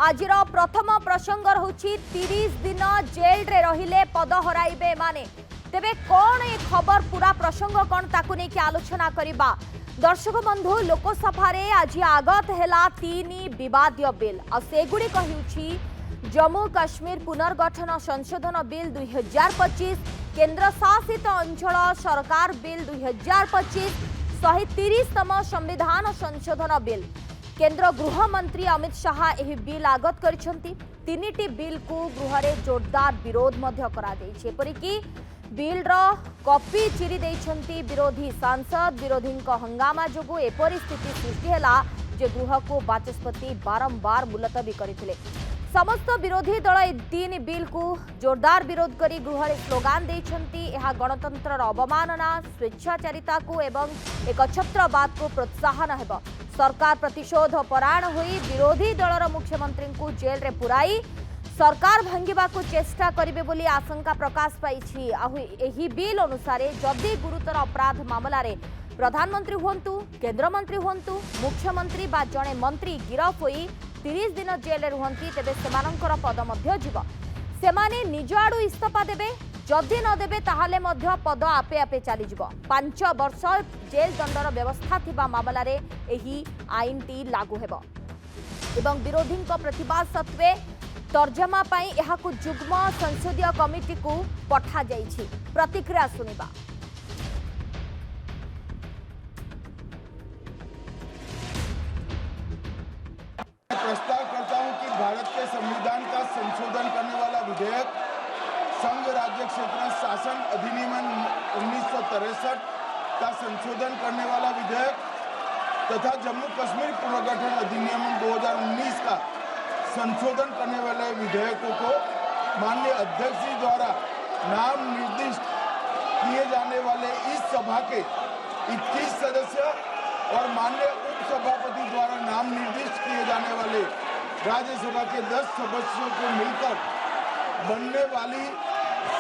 आज प्रथम प्रसंग रहुछि 30 दिन जेल रे रहिले पद हराइबे माने। तेबे कौन ए खबर पूरा प्रसंग कौन ताकू नहीं आलोचना करिबा। दर्शक बंधु लोकसभा रे आज आगत हैला 3 विवादीय बिल आ सेगुडी कहिउछि जम्मू काश्मीर पुनर्गठन संशोधन बिल 2025, केंद्र शासित अंचल सरकार बिल 2025, 130तम संविधान संशोधन बिल। केंद्र गृह मंत्री अमित शाह एही बिल आगत करिसंती। तीनिटी बिल को गृह रे जोरदार विरोध मध्य करा दैछि। एपरिकी बिल रो कॉपी चिरी दैछंती विरोधी सांसद। विरोधी हंगामा जोगु एपरि स्थिति सृष्टि हैला जे गृह को बाचस्पति बारंबार मुलतवी करथिले। समस्त विरोधी दल ए 3 बिल को जोरदार विरोध करी गृह रे स्लोगान दैछंती। एहा गणतंत्र अवमानना, स्वेच्छाचारिता को एवं एकछत्रवाद को प्रोत्साहन हेबो। सरकार प्रतिशोध परायण होई विरोधी दलर मुख्यमंत्री को जेल रे पुराई सरकार भांगिबा को चेष्टा करिबे बोली आशंका प्रकाश पाइछि। एही बिल अनुसार जदि गुरुतर अपराध मामला रे प्रधानमंत्री हुंतु, केंद्र मंत्री हुंतु, मुख्यमंत्री बा जणे मंत्री गिरफ होई 30 दिन जेल रुहंती तेबे सेमानंकर पद मध्य जीव। सेमाने निज आडू इस्तीफा देबे, जदि न देबे ताहाले मध्य पद आपे आपे चली जीव। 5 वर्ष जेल दंडर व्यवस्था थिबा मामला रे एही आईन टी लागू हेबो एवं विरोधी प्रतिवाद सत्वे तर्जमा पाई एहाकु जुग्म संसदीय कमिटी को पठा जाइछि। प्रतिक्रिया सुनिबा। प्रस्ताव करता हूं कि भारत के संविधान का संशोधन करने वाला विधेयक, संघ राज्य क्षेत्र शासन अधिनियम 1963 का संशोधन करने वाला विधेयक तथा जम्मू कश्मीर पुनर्गठन अधिनियम 2019 का संशोधन करने वाले विधेयकों को माननीय अध्यक्ष जी द्वारा नाम निर्दिष्ट किए जाने वाले इस सभा के 21 सदस्य और माननीय उपसभापति द्वारा नाम निर्दिष्ट किए जाने वाले राज्यसभा के 10 सदस्यों को मिलकर बनने वाली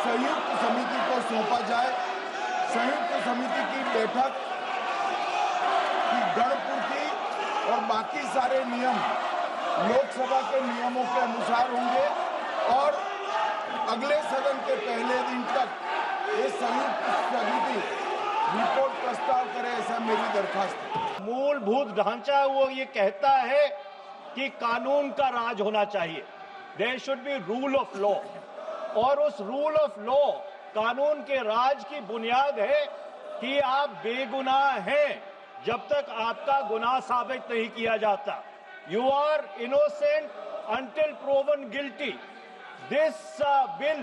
संयुक्त समिति को सौंपा जाए। संयुक्त समिति की बैठक की गणपूर्ति और बाकी सारे नियम लोकसभा के नियमों के अनुसार होंगे और अगले सदन के पहले दिन तक ये संयुक्त समिति रिपोर्ट प्रस्ताव करे, ऐसा मेरी दरखास्त है। मूलभूत ढांचा वो ये कहता है कि कानून का राज होना चाहिए, there should be rule of law, और उस रूल ऑफ लॉ कानून के राज की बुनियाद है कि आप बेगुनाह हैं जब तक आपका गुनाह साबित नहीं किया जाता। You are innocent until proven guilty. This bill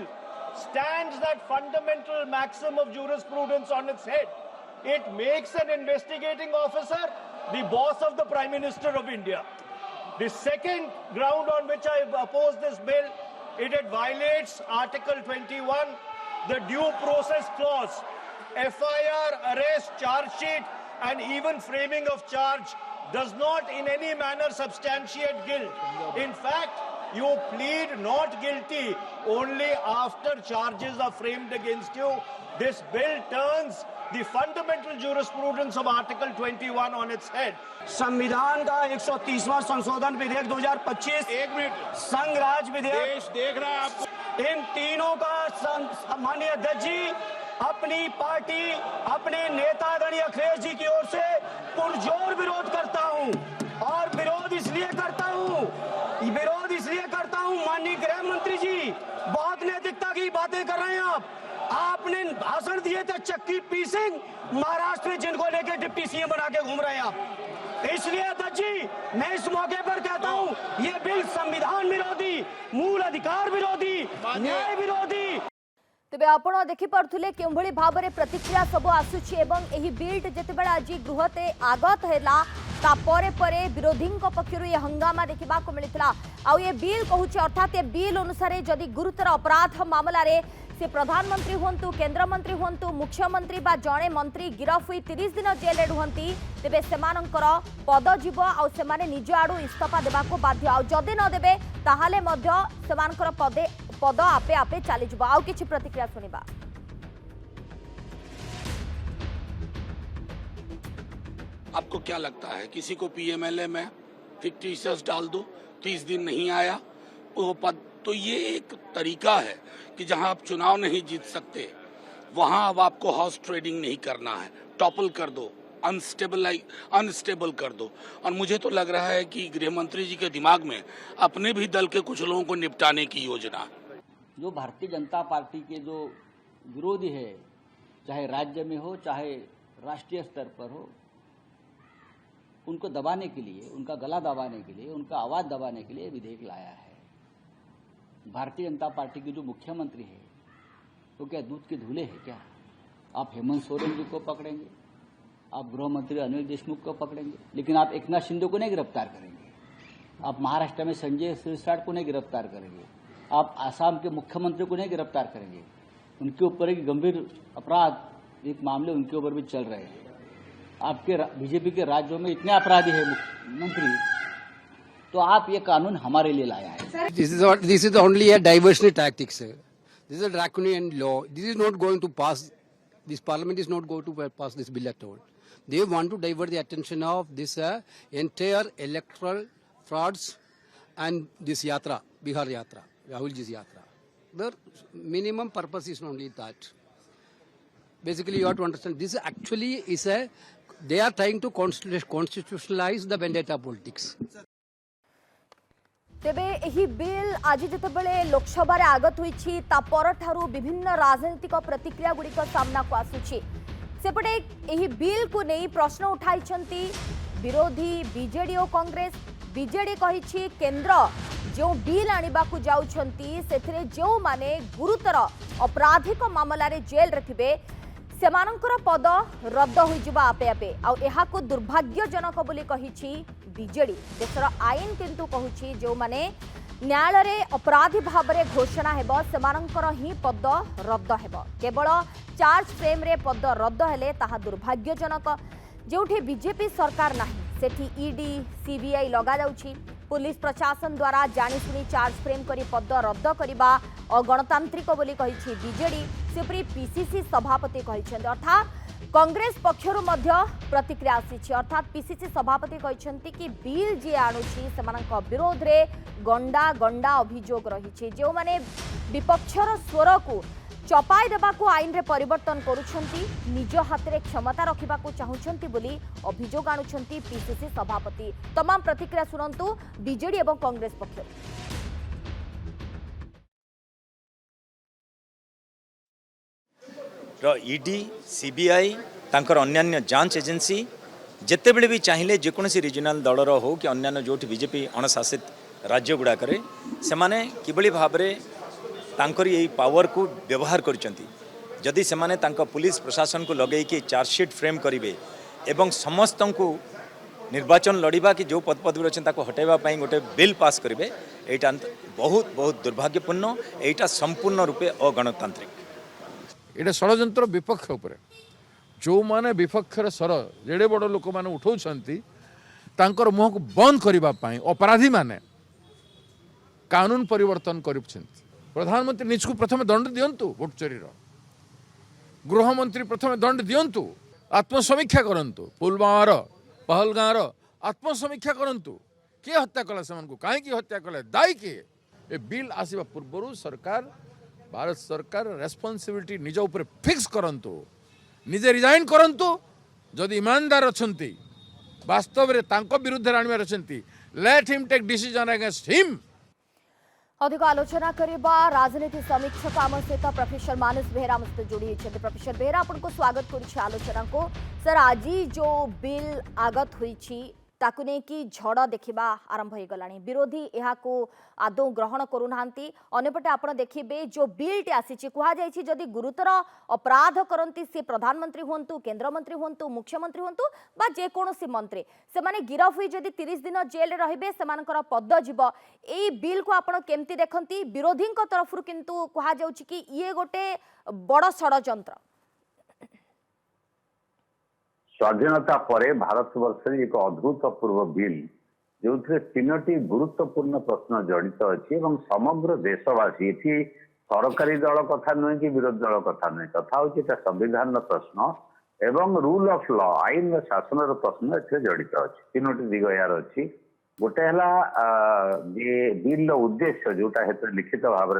stands that fundamental maxim of jurisprudence on its head. It makes an investigating officer the boss of the Prime Minister of India. The second ground on which I oppose this bill, it violates Article 21, the due process clause. FIR, arrest, charge sheet, and even framing of charge does not in any manner substantiate guilt. In fact, you plead not guilty only after charges are framed against you. This bill turns the fundamental jurisprudence of Article 21 on its head. संविधान का 130वां संशोधन विधेयक 2025, एक minute, संघ राज विधेयक, देश देख रहा है आपको। इन तीनों का माननीय अध्यक्ष जी अपनी पार्टी, अपने नेता आदरणीय अखिलेश जी की ओर से पुरजोर विरोध करता हूं। और विरोध इसलिए करता हूं माननीय गृह मंत्री जी, बहुत नैतिकता की बातें कर रहे हैं आप। आपने भाषण दिए थे चक्की पीसिंग, महाराष्ट्र में जिनको लेकर डिप्टी सीएम बना के घूम रहे हैं आप। इसलिए अध्यक्ष जी मैं इस मौके पर कहता हूं ये बिल संविधान विरोधी, मूल अधिकार विरोधी, न्याय विरोधी। तेबे आपण देखि पड़थुले केउभली भाबरे प्रतिक्रिया सब आसुछि एवं एही बिल जेतेबेला आज गृहते आगत हैला ता परे परे विरोधी पक्षरु ये हंगामा देखा मिलता। आ ये बिल कहूँ अर्थात ये बिल अनुसार जदि गुरुतर अपराध मामला रे से प्रधानमंत्री हुंतु, केंद्र मंत्री हुंतु, मुख्यमंत्री बा जणे मंत्री गिरफ हुई 30 दिन जेल रुहंती तेबे सेमानंकर पद जीव आ सेमाने निज आडू इस्तीफा देबाको बाध्य। आ जदि न देबे ताहाले मध्य सेमानकर पद आपे आपे चली जिवो। आ किछि प्रतिक्रिया सुनिबा। आपको क्या लगता है किसी को पीएमएलए में फिक्टिशियस डाल दो 30 दिन नहीं आया वो पद, तो ये एक तरीका है कि जहां आप चुनाव नहीं जीत सकते वहां अब आपको हॉर्स ट्रेडिंग नहीं करना है, टॉपल कर दो, अनस्टेबल कर दो। और मुझे तो लग रहा है कि गृह मंत्री जी के दिमाग में अपने भी दल के कुछ लोगों को निपटाने की योजना है। जो भारतीय जनता पार्टी के जो विरोधी है, चाहे राज्य में हो चाहे राष्ट्रीय स्तर पर हो, उनको दबाने के लिए, उनका गला दबाने के लिए, उनका आवाज दबाने के लिए विधेयक लाया है। भारतीय जनता पार्टी के जो मुख्यमंत्री है वो क्या दूध के धूले है क्या? आप हेमंत सोरेन जी को पकड़ेंगे, आप गृह मंत्री अनिल देशमुख को पकड़ेंगे, लेकिन आप एकनाथ शिंदे को नहीं गिरफ्तार करेंगे। आप महाराष्ट्र में संजय सिरसाट को नहीं गिरफ्तार करेंगे। आप आसाम के मुख्यमंत्री को नहीं गिरफ्तार करेंगे। उनके ऊपर एक गंभीर अपराध एक मामले उनके ऊपर भी चल रहे हैं। आपके बीजेपी के राज्यों में इतने अपराधी है मंत्री, तो आप ये कानून हमारे लिए लाया है। This is only a diversionary tactic, sir. This is a draconian law. This is not going to pass. This parliament is not going to pass this bill at all. They want to divert the attention of this entire electoral frauds and this yatra, Bihar yatra, Rahul ji's yatra. The minimum purpose is only that. Basically, you have to understand this actually is they are trying to constitutionalize the vendetta politics. तेबे एही bill आज जितेबले लोकसभा रे आगत होईछि ता परठारु विभिन्न राजनीतिक प्रतिक्रिया गुड़िक सामना को आसुछि। सेपटे एही बिल को नहीं प्रश्न उठाइछंती विरोधी बीजेडी और कांग्रेस। बीजेडी कहिछि केंद्र जो बिल आनिबा को जाउछंती सेथिरे जो माने गुरुतर अपराधिक मामला रे जेल रे थिबे सेमानंकर पद रद्द हो जिबा आपे आपे आ एहा को दुर्भाग्यजनक बोली कहिछि बीजेडी। देशर आईन किंतु कहूछि जो माने न्यायालय रे अपराधी भाव में घोषणा हेबो सेमानंकर ही पद रद्द हेबो। केवल चार्ज फ्रेम रे पद रद्द हेले ताहा दुर्भाग्यजनक। जोठी बीजेपी सरकार नाही सेठी ईडी सीबीआई लगा जाउछि। पुलिस प्रशासन द्वारा जानीशुनी चार्ज फ्रेम करी पद रद्द करबा अगणतांत्रिक बोली कहिछि बीजेडी। सेपरी पीसीसी सभापति कहिछन्ते अर्थात कांग्रेस पक्षरु मध्य प्रतिक्रिया आसीछि। अर्थात पीसीसी सभापति कहिछन्ति कि बिल जे आणुछि सेमानक विरोध रे गंडा गंडा अभियोग रहिछि। जो माने विपक्षर स्वर को चपाई देबा को आईन रे परिवर्तन करूछन्ति निज हाथ रे क्षमता रखिबा को चाहुछन्ति बोली अभियोग आणुछन्ति पीसीसी सभापति। तमाम प्रतिक्रिया सुनंतु बीजेडी एवं कांग्रेस पक्षरु। ईडी सीबीआई तांकर अन्यान्य जांच एजेंसी जितेबले भी चाहिए जेकोसी रिजनल दलर हो कि अन्य जो बीजेपी अणशासित राज्य गुड़ाक से किभली भाव तांकर यही पावर को व्यवहार करचंती। जदि से माने तांका पुलिस प्रशासन को लगे कि चार्जशीट फ्रेम करेंगे एवं समस्त को निर्वाचन लड़वा कि जो पदपदवी अच्छे हटाइवा गोटे बिल पास करेंगे यहाँ बहुत बहुत दुर्भाग्यपूर्ण। यहाँ संपूर्ण रूपे अगणतांत्रिक। एटा षड्यंत्र विपक्ष उपर जो माने विपक्षर स्वर जेडे बड़ लोक मैंने उठाउछंती तांकर मुह को बंद करने अपराधी माने कानून परिवर्तन करुछंती। प्रधानमंत्री निजको प्रथम दंड दियंतु वोट चोरीर, गृहमंत्री प्रथम दंड दियंतु, आत्मसमीक्षा करंतु, पुलवामार पहलगाँवर आत्मसमीक्षा करंतु किए हत्या कला से कहीं हत्या कले दायी किए। ए बिल आसवा पूर्व सरकार भारत सरकार रेस्पॉन्सिबिलिटी निज ऊपर फिक्स करंतु, निजे रिजाइन करंतु। जदि ईमानदार अछंती वास्तव रे तांको विरुद्ध आनिबार अछंती let him take decision against him. अधिक आलोचना करबा राजनीति समीक्षक आम सहित प्रोफेसर मानस बेहेरा मस्त जोड़ी होती। प्रोफेसर बेहेरा आपको स्वागत करुछि आलोचना को। सर आज जो बिल आगत होईछि ताकु ने कि झड़ देखा आरंभ हो गलानी। विरोधी यहाँ को आदौ ग्रहण करूनाहांती। अन्यपटे आपण देखिबे जो बिलटी आसी कह जाइछि जदि गुरुतर अपराध करती सी प्रधानमंत्री हुंतु, केंद्रमंत्री हुंतु, मुख्यमंत्री हुंतु बा जेकोसी मंत्री से माने गिरफ हुई जदि 30 दिन जेल रहिबे सेमानकर पद जीव। एई बिल को आपण केमती देखंती? विरोधी तरफ किंतु कह जाउछि कि ये गोटे बड़ षड्यंत्र। स्वाधीनता पर भारत वर्ष एक अभूतपूर्व बिल जो तीनोटी गुरुत्वपूर्ण प्रश्न जड़ित अच्छी समग्र देशवासी ये सरकारी दल कथा नुहे कि विरोधी दल कथा नुहे कथा हूँ संविधान प्रश्न एवं रूल ऑफ लॉ आईन शासन प्रश्न ए जड़ित अच्छी तीनोटी दिग यार अच्छी। गोटे है जे बिल उद्देश्य जोटा हेतु लिखित भाव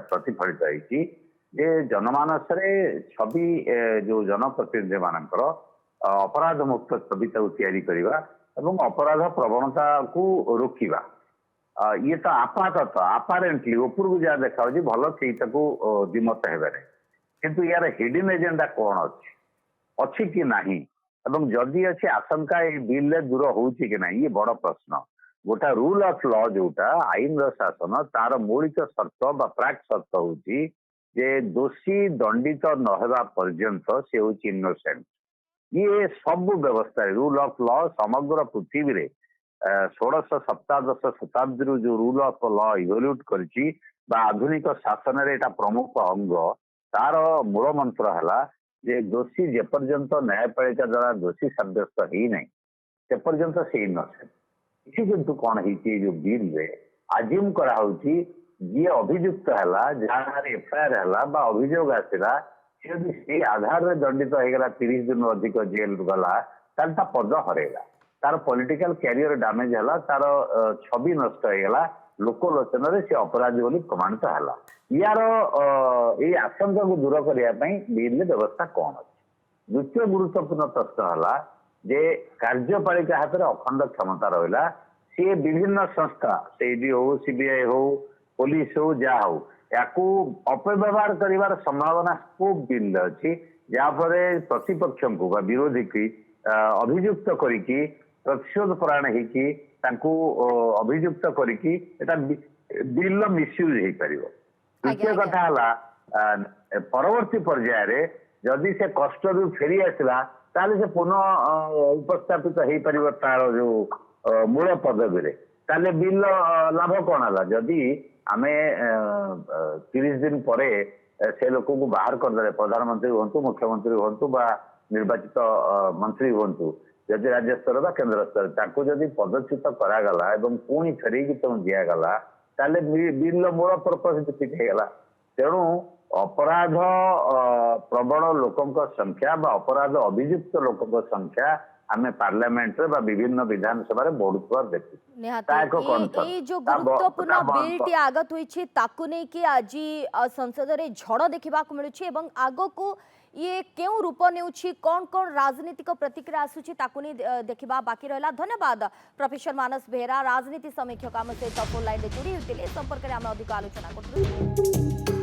प्रतिफलित होती जे जनमानस छवि जो जनप्रतिनिधि मानकर अपराध मुक्त छवि या अपराध प्रवणता को रोकवा ये तो आपातत आपारेंटली ऊपर को जहाँ देखा भल से दिमत हेबारे किंतु यार हिडन एजेंडा कौन अच्छी कि नहीं एवं जदि अच्छी आशंका ये बिल दूर होची कि नहीं ये बड़ प्रश्न गोटा रूल ऑफ लॉ जोटा आईन शासन तार मौलिक शर्त बा प्राक शर्त होची जे दोषी दंडित न हेबा पर्यंत से होची इनोसेंट ये सब व्यवस्था रूल ऑफ लॉ समग्र पृथ्वी रे 16 सप्तादश शताब्दी जो रूल ऑफ लॉ इवोल्यूट करची बा आधुनिक शासन रे एटा प्रमुख अंग तार मूल मंत्र हला जे दोषी जे पर्यंत न्यायपालिका द्वारा दोषी साब्यस्त ही नहीं से पर्यंत से इनोसेंट इसी किंतु कौन होती जो बिल रे आजिम करा होची जी अभियुक्त है जहाँ एफआईआर है बा अभियोग आसला से आधार में दंडित होगा 30 दिन अधिक जेल गला तार पद हरेगा तार पॉलिटिकल कैरियर डैमेज है तार छवि नष्ट होगा लोकलोचन से अपराधी बोली प्रमाणित है यार ये आशंका को दूर करने बिल व्यवस्था कौन अच्छे द्वितीय गुरुत्वपूर्ण प्रश्न है जे कार्यपालिका हाथ में अखंड क्षमता रहा सी विभिन्न संस्था सीडी हो सीबीआई हो पुलिस हो जहाँ हो या अपव्यवहार कर संभावना खूब बिल अच्छी जहाँफल प्रतिपक्ष को विरोधी की अभियुक्त करिकी प्रतिशोध परायण हो अभियुक्त करिकी बिल मिसयूज हो पार द्वितीय कथा है परवर्ती पर्याय जदि से कष्ट फेरी आसला ताले से पुनः उपस्थापित हो पार तार जो मूल पदवी ताले बिल लाभ कौन है जदि आमे 30 दिन परे से लोक को बाहर करदे प्रधानमंत्री हूँ मुख्यमंत्री हूँ बा निर्वाचित मंत्री हूँ जदि राज्य स्तर बा केंद्र स्तर ताको जदि पदच्युत करागला एवं पुणी फेरिकी तुम दिगला ताले बिल मूल पर्पस डिफिट होगा तेणु अपराध प्रबल लोकों संख्या बा अपराध अभियुक्त लोकों संख्या आमे पार्लियामेंट रे बा विभिन्न विधानसभा रे बढ़ुवा देखु निहाती जो गुरुत्वपूर्ण बिल टी आगत होईछि ताकु नै कि आज संसद रे झड़ देखिबा को मिलुछि एवं आगो को ये केउ रूप नेउछि कोन कोन राजनीतिक प्रतिक्रिया आसुछि ताकु नै देखिबा बाकी रहला। धन्यवाद प्रोफेसर मानस बेहेरा राजनीति समीक्षक आम सहित फोन लाइन रे जोड़ी होतिले संपर्क रे हम अधिक आलोचना करथि।